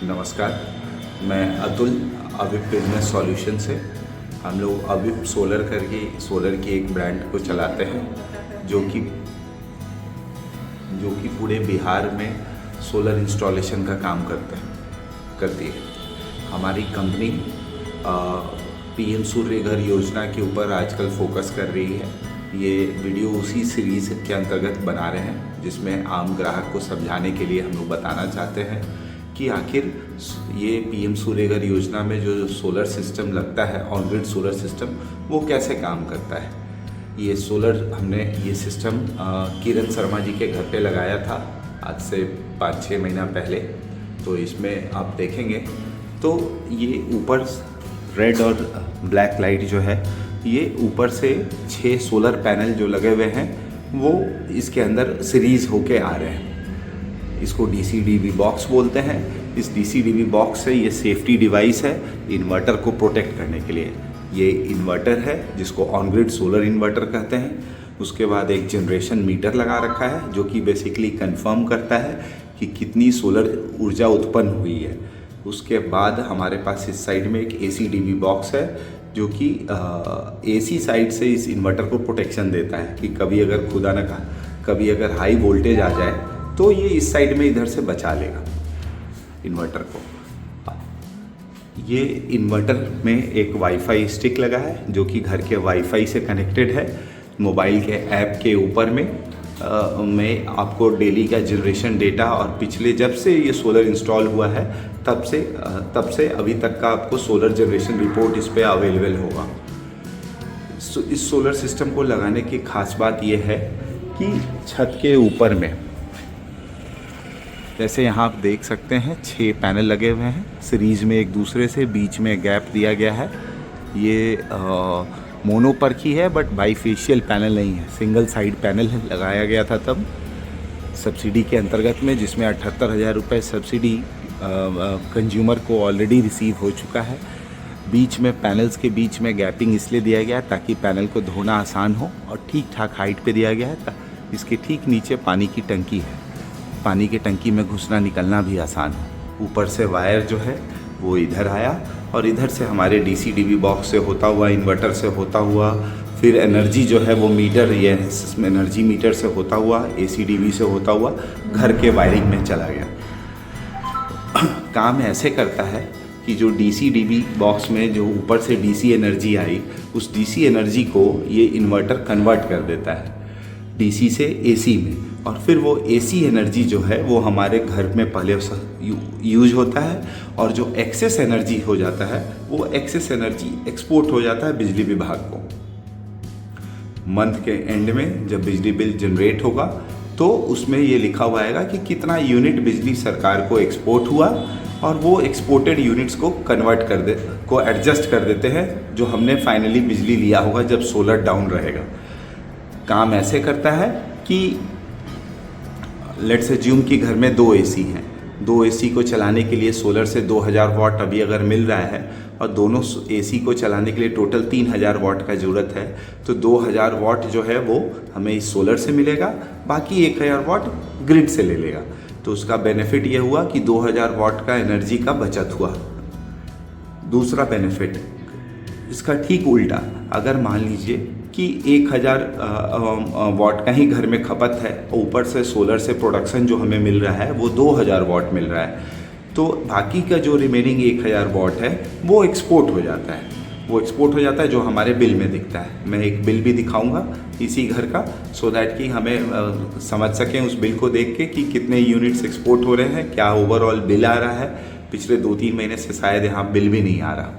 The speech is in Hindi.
नमस्कार, मैं अतुल अविप बिजनेस सॉल्यूशन से। हम लोग अविप सोलर करके सोलर की एक ब्रांड को चलाते हैं जो कि पूरे बिहार में सोलर इंस्टॉलेशन का काम करती है। हमारी कंपनी पीएम सूर्य घर योजना के ऊपर आजकल फोकस कर रही है। ये वीडियो उसी सीरीज़ के अंतर्गत बना रहे हैं जिसमें आम ग्राहक को समझाने के लिए हम लोग बताना चाहते हैं कि आखिर ये पीएम सूर्य घर योजना में जो सोलर सिस्टम लगता है, ऑन ग्रिड सोलर सिस्टम, वो कैसे काम करता है। हमने ये सिस्टम किरण शर्मा जी के घर पे लगाया था आज से 5-6 महीना पहले। तो इसमें आप देखेंगे तो ये ऊपर रेड और ब्लैक लाइट जो है, ये ऊपर से 6 सोलर पैनल जो लगे हुए हैं वो इसके अंदर सीरीज़ होके आ रहे हैं। इसको डीसी-डीवी बॉक्स बोलते हैं। इस डीसी-डीवी बॉक्स से ये सेफ्टी डिवाइस है इन्वर्टर को प्रोटेक्ट करने के लिए। ये इन्वर्टर है जिसको ऑन ग्रिड सोलर इन्वर्टर कहते हैं। उसके बाद एक जनरेशन मीटर लगा रखा है जो कि बेसिकली कंफर्म करता है कि कितनी सोलर ऊर्जा उत्पन्न हुई है। उसके बाद हमारे पास इस साइड में एक एसी-डीवी बॉक्स है जो कि एसी साइड से इस इन्वर्टर को प्रोटेक्शन देता है कि कभी अगर खुदा न कभी अगर हाई वोल्टेज आ जाए तो ये इस साइड में इधर से बचा लेगा इन्वर्टर को। ये इन्वर्टर में एक वाईफाई स्टिक लगा है जो कि घर के वाईफाई से कनेक्टेड है। मोबाइल के ऐप के ऊपर में आपको डेली का जनरेशन डेटा और पिछले जब से ये सोलर इंस्टॉल हुआ है तब से अभी तक का आपको सोलर जनरेशन रिपोर्ट इस पे अवेलेबल होगा। इस सोलर सिस्टम को लगाने की खास बात ये है कि छत के ऊपर में, जैसे यहाँ आप देख सकते हैं, 6 पैनल लगे हुए हैं सीरीज़ में एक दूसरे से, बीच में गैप दिया गया है। ये मोनो पर की है बट बाईफेशियल पैनल नहीं है, सिंगल साइड पैनल लगाया गया था तब सब्सिडी के अंतर्गत में, जिसमें 78,000 रुपये सब्सिडी कंज्यूमर को ऑलरेडी रिसीव हो चुका है। बीच में पैनल्स के बीच में गैपिंग इसलिए दिया गया ताकि पैनल को धोना आसान हो, और ठीक ठाक हाइट पे दिया गया है। इसके ठीक नीचे पानी की टंकी है, पानी की टंकी में घुसना निकलना भी आसान हो। ऊपर से वायर जो है वो इधर आया और इधर से हमारे डीसी-डीवी बॉक्स से होता हुआ, इन्वर्टर से होता हुआ, फिर एनर्जी जो है वो मीटर, ये एनर्जी मीटर से होता हुआ, एसी-डीवी से होता हुआ घर के वायरिंग में चला गया। काम ऐसे करता है कि जो डीसी-डीवी बॉक्स में जो ऊपर से डीसी एनर्जी आई, उस डीसी एनर्जी को ये इन्वर्टर कन्वर्ट कर देता है डीसी से एसी में, और फिर वो एसी एनर्जी जो है वो हमारे घर में पहले यूज होता है, और जो एक्सेस एनर्जी हो जाता है वो एक्सेस एनर्जी एक्सपोर्ट हो जाता है बिजली विभाग को। मंथ के एंड में जब बिजली बिल जनरेट होगा तो उसमें ये लिखा हुआ आएगा कि कितना यूनिट बिजली सरकार को एक्सपोर्ट हुआ, और वो एक्सपोर्टेड यूनिट्स को एडजस्ट कर देते हैं जो हमने फाइनली बिजली लिया होगा जब सोलर डाउन रहेगा। काम ऐसे करता है कि लेट्स अज्यूम कि घर में 2 एसी हैं। 2 एसी को चलाने के लिए सोलर से 2000 वाट अभी अगर मिल रहा है, और दोनों एसी को चलाने के लिए टोटल 3000 वाट का ज़रूरत है, तो 2000 वाट जो है वो हमें इस सोलर से मिलेगा, बाकी 1000 वाट ग्रिड से ले लेगा। तो उसका बेनिफिट ये हुआ कि 2000 वाट का एनर्जी का बचत हुआ। दूसरा बेनिफिट इसका ठीक उल्टा, अगर मान लीजिए कि 1000 वाट का ही घर में खपत है, ऊपर से सोलर से प्रोडक्शन जो हमें मिल रहा है वो 2000 वाट मिल रहा है, तो बाकी का जो रिमेनिंग 1000 वाट है वो एक्सपोर्ट हो जाता है। वो एक्सपोर्ट हो जाता है जो हमारे बिल में दिखता है। मैं एक बिल भी दिखाऊंगा इसी घर का, सो दैट कि हमें समझ सकें उस बिल को देख के कि कितने यूनिट्स एक्सपोर्ट हो रहे हैं, क्या ओवरऑल बिल आ रहा है। पिछले 2-3 महीने से शायद यहाँ बिल भी नहीं आ रहा।